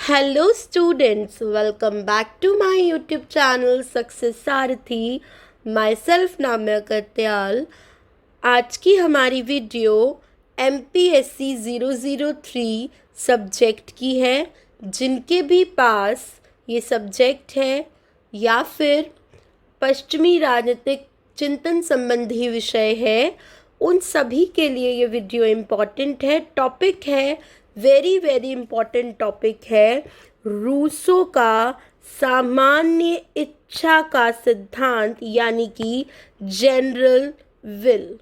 Hello students, welcome back to my YouTube channel Success Sarathi. Myself Namya करत्याल. आज की हमारी video MPSC 003 subject की है. जिनके भी पास ये सब्जेक्ट है या फिर पश्चिमी राजनीतिक चिंतन संबंधी विषय है, उन सभी के लिए ये वीडियो इम्पॉर्टेंट है. टॉपिक है वेरी इम्पॉर्टेंट टॉपिक है रूसो का सामान्य इच्छा का सिद्धांत यानी कि जनरल विल.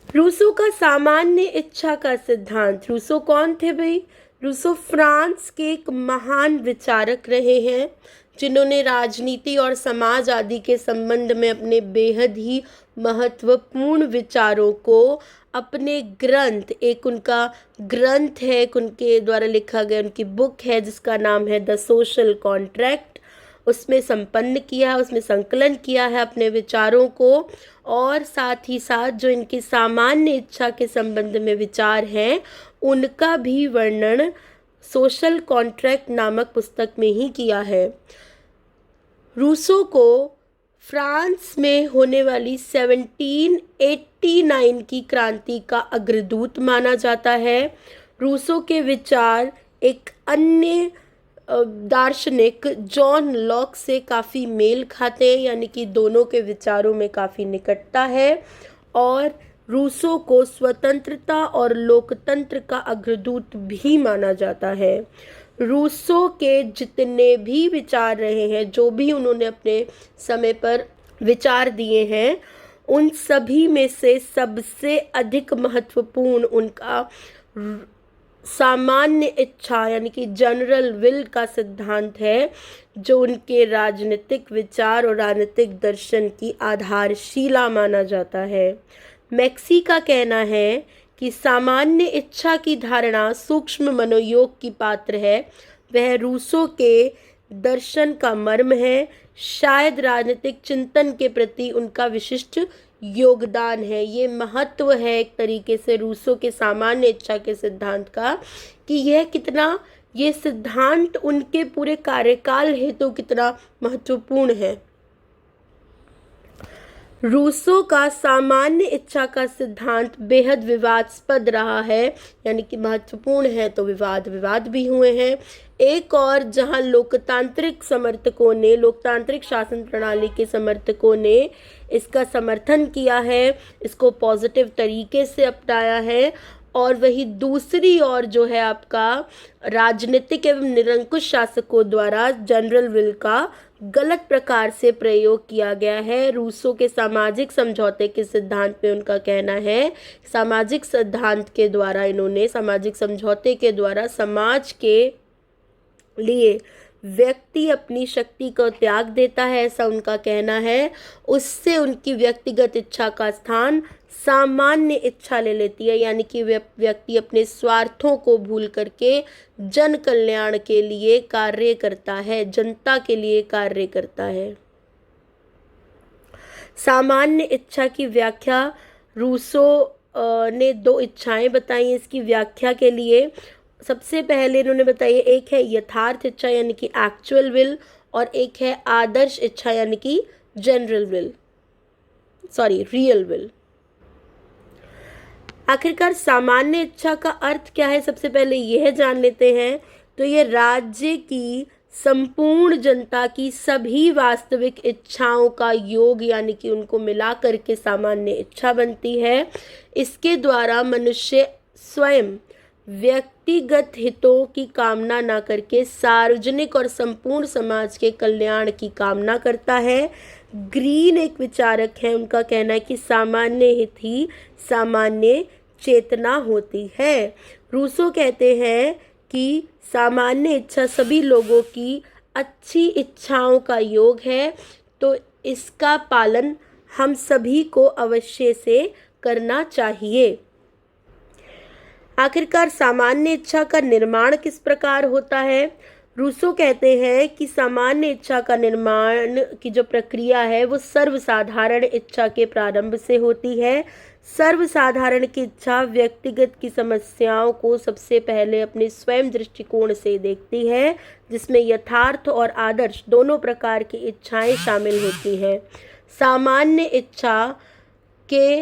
रूसो का सामान्य इच्छा का सिद्धांत. रूसो कौन थे भाई? रूसो फ्रांस के एक महान विचारक रहे हैं जिन्होंने राजनीति और समाज आदि के संबंध में अपने बेहद ही महत्वपूर्ण विचारों को अपने ग्रंथ, एक उनका ग्रंथ है, एक उनके द्वारा लिखा गया उनकी बुक है जिसका नाम है द सोशल कॉन्ट्रैक्ट, उसमें संपन्न किया, उसमें संकलन किया है अपने विचारों को. और साथ ही साथ जो इनकी सामान्य इच्छा के संबंध में विचार हैं उनका भी वर्णन सोशल कॉन्ट्रैक्ट नामक पुस्तक में ही किया है. रूसो को फ्रांस में होने वाली 1789 की क्रांति का अग्रदूत माना जाता है. रूसो के विचार एक अन्य दार्शनिक जॉन लॉक से काफ़ी मेल खाते हैं, यानी कि दोनों के विचारों में काफ़ी निकटता है. और रूसो को स्वतंत्रता और लोकतंत्र का अग्रदूत भी माना जाता है. रूसो के जितने भी विचार रहे हैं, जो भी उन्होंने अपने समय पर विचार दिए हैं, उन सभी में से सबसे अधिक महत्वपूर्ण उनका सामान्य इच्छा यानी कि जनरल विल का सिद्धांत है, जो उनके राजनीतिक विचार और राजनीतिक दर्शन की आधारशिला माना जाता है. मैक्सी का कहना है कि सामान्य इच्छा की धारणा सूक्ष्म मनोयोग की पात्र है. वह रूसो के दर्शन का मर्म है. शायद राजनीतिक चिंतन के प्रति उनका विशिष्ट योगदान है. ये महत्व है एक तरीके से रूसो के सामान्य इच्छा के सिद्धांत का, कि यह कितना, ये सिद्धांत उनके पूरे कार्यकाल हेतु कितना महत्वपूर्ण है. रूसो का सामान्य इच्छा का सिद्धांत बेहद विवादास्पद रहा है, यानी कि महत्वपूर्ण है तो विवाद भी हुए हैं. एक और जहां लोकतांत्रिक समर्थकों ने, लोकतांत्रिक शासन प्रणाली के समर्थकों ने इसका समर्थन किया है, इसको पॉजिटिव तरीके से अपनाया है, और वही दूसरी ओर जो है आपका राजनीतिक एवं निरंकुश शासकों द्वारा जनरल विल का गलत प्रकार से प्रयोग किया गया है. रूसो के सामाजिक समझौते के सिद्धांत में उनका कहना है, सामाजिक सिद्धांत के द्वारा, इन्होंने सामाजिक समझौते के द्वारा समाज के लिए व्यक्ति अपनी शक्ति को त्याग देता है, ऐसा उनका कहना है. उससे उनकी व्यक्तिगत इच्छा का स्थान सामान्य इच्छा ले लेती है, यानी कि व्यक्ति अपने स्वार्थों को भूल करके जन कल्याण के लिए कार्य करता है, जनता के लिए कार्य करता है. सामान्य इच्छा की व्याख्या, रूसो ने दो इच्छाएं बताई इसकी व्याख्या के लिए. सबसे पहले इन्होंने बताई, एक है यथार्थ इच्छा यानी कि एक्चुअल विल, और एक है आदर्श इच्छा यानी कि जनरल विल, रियल विल. आखिरकार सामान्य इच्छा का अर्थ क्या है, सबसे पहले यह जान लेते हैं. तो ये राज्य की संपूर्ण जनता की सभी वास्तविक इच्छाओं का योग, यानी कि उनको मिला करके सामान्य इच्छा बनती है. इसके द्वारा मनुष्य स्वयं व्यक्तिगत हितों की कामना ना करके सार्वजनिक और संपूर्ण समाज के कल्याण की कामना करता है. ग्रीन एक विचारक है, उनका कहना है कि सामान्य हित ही सामान्य चेतना होती है. रूसो कहते हैं कि सामान्य इच्छा सभी लोगों की अच्छी इच्छाओं का योग है, तो इसका पालन हम सभी को अवश्य से करना चाहिए. आखिरकार सामान्य इच्छा का निर्माण किस प्रकार होता है? रूसो कहते हैं कि सामान्य इच्छा का निर्माण की जो प्रक्रिया है वो सर्वसाधारण इच्छा के प्रारंभ से होती है. सर्वसाधारण की इच्छा व्यक्तिगत की समस्याओं को सबसे पहले अपने स्वयं दृष्टिकोण से देखती है, जिसमें यथार्थ और आदर्श दोनों प्रकार की इच्छाएं शामिल होती हैं। सामान्य इच्छा के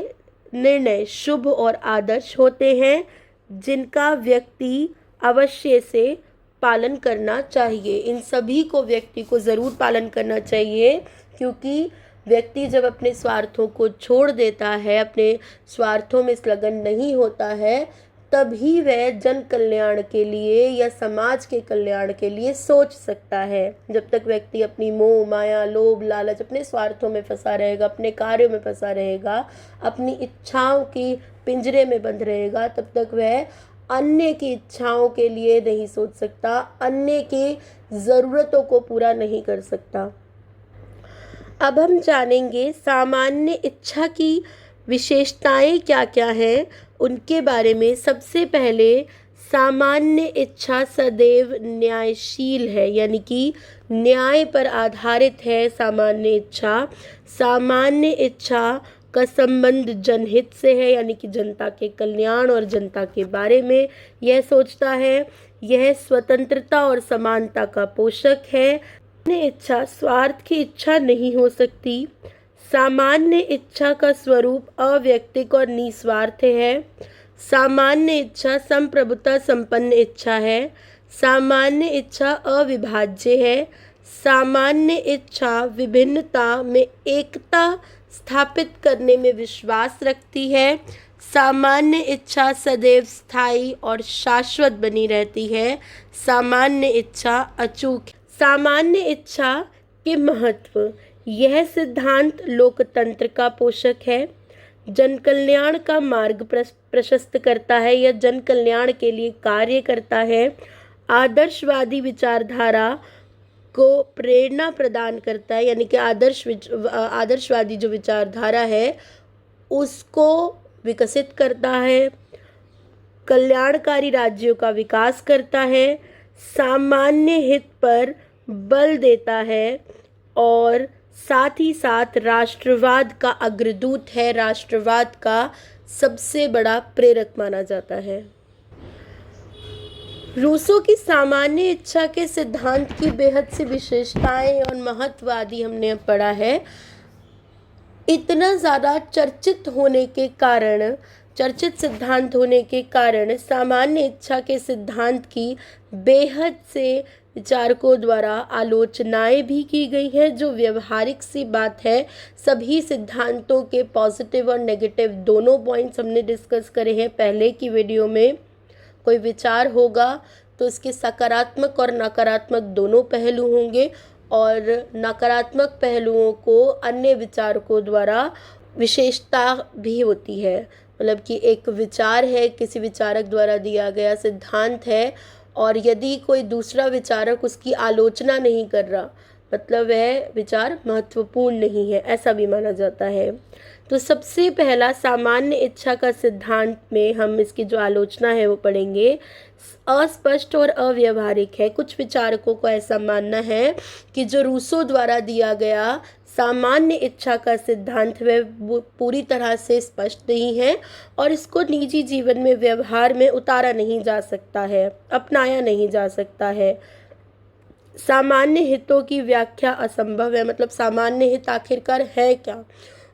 निर्णय शुभ और आदर्श होते हैं, जिनका व्यक्ति अवश्य से पालन करना चाहिए। इन सभी को व्यक्ति को ज़रूर पालन करना चाहिए, क्योंकि व्यक्ति जब अपने स्वार्थों को छोड़ देता है, अपने स्वार्थों में संलग्न नहीं होता है, तभी वह जन कल्याण के लिए या समाज के कल्याण के लिए सोच सकता है। जब तक व्यक्ति अपनी मोह माया लोभ लालच अपने स्वार्थों में फंसा रहेगा, अपने कार्यों में फंसा रहेगा, अपनी इच्छाओं की पिंजरे में बंद रहेगा, तब तक वह अन्य की इच्छाओं के लिए नहीं सोच सकता, अन्य की ज़रूरतों को पूरा नहीं कर सकता। अब हम जानेंगे सामान्य इच्छा की विशेषताएं क्या क्या हैं, उनके बारे में। सबसे पहले, सामान्य इच्छा सदैव न्यायशील है, यानी कि न्याय पर आधारित है। सामान्य इच्छा का संबंध जनहित से है, यानी कि जनता के कल्याण और जनता के बारे में यह सोचता है। यह स्वतंत्रता और समानता का पोषक है। सामान्य इच्छा स्वार्थ की इच्छा नहीं हो सकती। सामान्य इच्छा का स्वरूप अवैयक्तिक और निस्वार्थ है। सामान्य इच्छा संप्रभुता संपन्न इच्छा है। सामान्य इच्छा अविभाज्य है। सामान्य इच्छा विभिन्नता में एकता स्थापित करने में विश्वास रखती है। सामान्य इच्छा सदैव स्थायी और शाश्वत बनी रहती है। सामान्य इच्छा अचूक। सामान्य इच्छा के महत्व। यह सिद्धांत लोकतंत्र का पोषक है, जन कल्याण का मार्ग प्रशस्त करता है या जन कल्याण के लिए कार्य करता है, आदर्शवादी विचारधारा को प्रेरणा प्रदान करता है, यानी कि आदर्शवादी जो विचारधारा है उसको विकसित करता है, कल्याणकारी राज्यों का विकास करता है, सामान्य हित पर बल देता है और साथ ही साथ राष्ट्रवाद का अग्रदूत है, राष्ट्रवाद का सबसे बड़ा प्रेरक माना जाता है। रूसो की सामान्य इच्छा के सिद्धांत की बेहद सी विशेषताएं और महत्व आदि हमने पढ़ा है। इतना ज़्यादा चर्चित सिद्धांत होने के कारण सामान्य इच्छा के सिद्धांत की बेहद से विचारकों द्वारा आलोचनाएं भी की गई है, जो व्यवहारिक सी बात है। सभी सिद्धांतों के पॉजिटिव और नेगेटिव दोनों पॉइंट्स हमने डिस्कस करे हैं पहले की वीडियो में। कोई विचार होगा तो इसके सकारात्मक और नकारात्मक दोनों पहलू होंगे, और नकारात्मक पहलुओं को अन्य विचारकों द्वारा विशेषता भी होती है। मतलब कि एक विचार है, किसी विचारक द्वारा दिया गया सिद्धांत है, और यदि कोई दूसरा विचारक उसकी आलोचना नहीं कर रहा, मतलब वह विचार महत्वपूर्ण नहीं है, ऐसा भी माना जाता है। तो सबसे पहला सामान्य इच्छा का सिद्धांत में हम इसकी जो आलोचना है वो पढ़ेंगे। अस्पष्ट और अव्यवहारिक है। कुछ विचारकों को ऐसा मानना है कि जो रूसो द्वारा दिया गया सामान्य इच्छा का सिद्धांत वह पूरी तरह से स्पष्ट नहीं है और इसको निजी जीवन में व्यवहार में उतारा नहीं जा सकता है, अपनाया नहीं जा सकता है। सामान्य हितों की व्याख्या असंभव है, मतलब सामान्य हित आखिरकार है क्या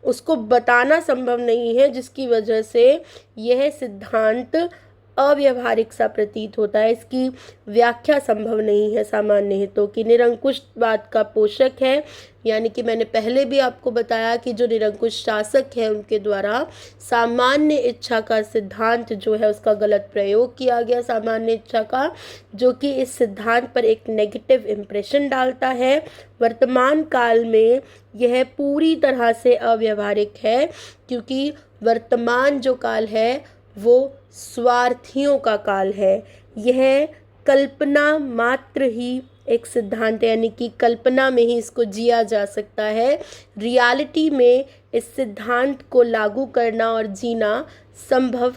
उसको बताना संभव नहीं है, जिसकी वजह से यह सिद्धांत अव्यवहारिक सा प्रतीत होता है। इसकी व्याख्या संभव नहीं है। सामान्य हितों की निरंकुशवाद का पोषक है, यानी कि मैंने पहले भी आपको बताया कि जो निरंकुश शासक है उनके द्वारा सामान्य इच्छा का सिद्धांत जो है उसका गलत प्रयोग किया गया सामान्य इच्छा का, जो कि इस सिद्धांत पर एक नेगेटिव इम्प्रेशन डालता है। वर्तमान काल में यह पूरी तरह से अव्यवहारिक है, क्योंकि वर्तमान जो काल है वो स्वार्थियों का काल है। यह कल्पना मात्र ही एक सिद्धांत है, यानी कि कल्पना में ही इसको जिया जा सकता है। रियलिटी में इस सिद्धांत को लागू करना और जीना संभव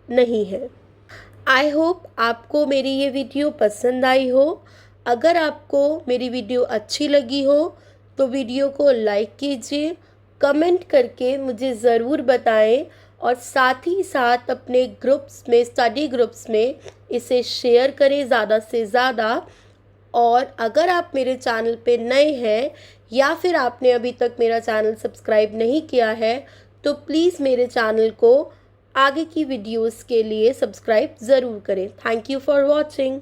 नहीं है। आई होप आपको मेरी ये वीडियो पसंद आई हो। अगर आपको मेरी वीडियो अच्छी लगी हो तो वीडियो को लाइक कीजिए कमेंट करके मुझे ज़रूर बताएं और साथ ही साथ अपने ग्रुप्स में, स्टडी ग्रुप्स में इसे शेयर करें ज़्यादा से ज़्यादा। और अगर आप मेरे चैनल पे नए हैं या फिर आपने अभी तक मेरा चैनल सब्सक्राइब नहीं किया है तो प्लीज़ मेरे चैनल को आगे की वीडियोस के लिए सब्सक्राइब ज़रूर करें। Thank you for watching.